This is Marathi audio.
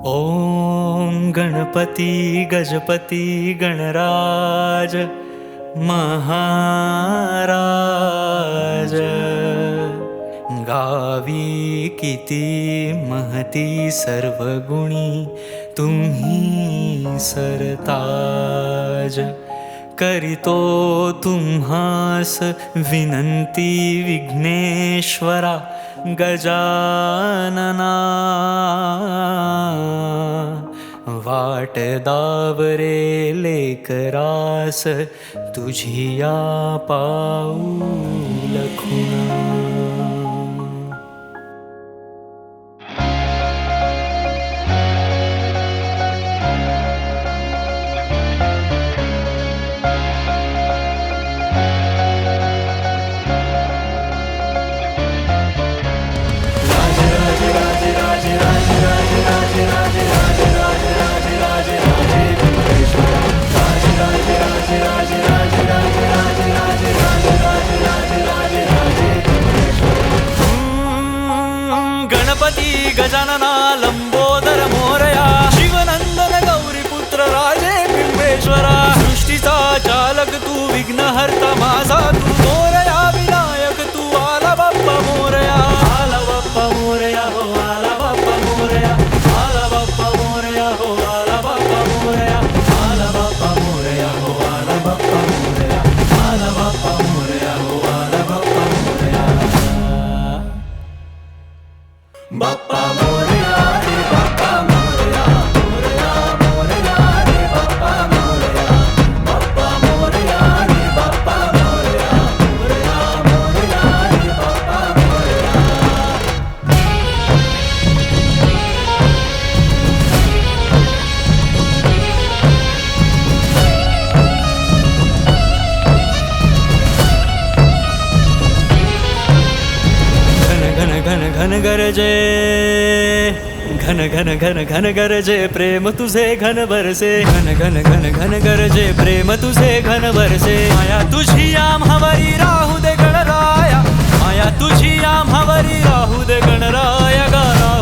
ओम गणपती गजपती गणराज महाराज। गावी किती महती सर्वगुणी तुम्ही सरताज। करितो तुम्हास विनंती विघ्नेश्वरा गजानना। वाट दावरे लेकरास तुझिया पाऊल खुणा। गणपती गजानना लंबोदर मोरया। शिवनंदन गौरीपुत्र राजे बिंबेश्वरा। सृष्टीचा चालक तू विघ्नहर्ता माझा तू मोरया। विनायक तू आला बाप्पा मोरया। आला बाप्पा मोरया हो आला बाप्पा मोरया। आला बाप्पा मोरया हो आला बाप्पा मोरया। आला बाप्पा मोरया हो आला बाप्पा मोरया। आला बाप्पा मोरया हो आला बाप्पा मोरया। बाप्पा मोरया रे बाप्पा मोरया। मोरया मोरया रे बाप्पा मोरया। बाप्पा मोरया रे बाप्पा मोरया। मोरया मोरया रे बाप्पा मोरया। घन घन घन घन गरजे घन घन घन घन गरजे प्रेम तुझे घन बरसे। घन घन घन घन गरजे प्रेम तुझे घन बरसे। माया तुझी आम्हावरी राहू दे गणराया। माया तुझी आम्हावरी राहू दे गणराया। गारा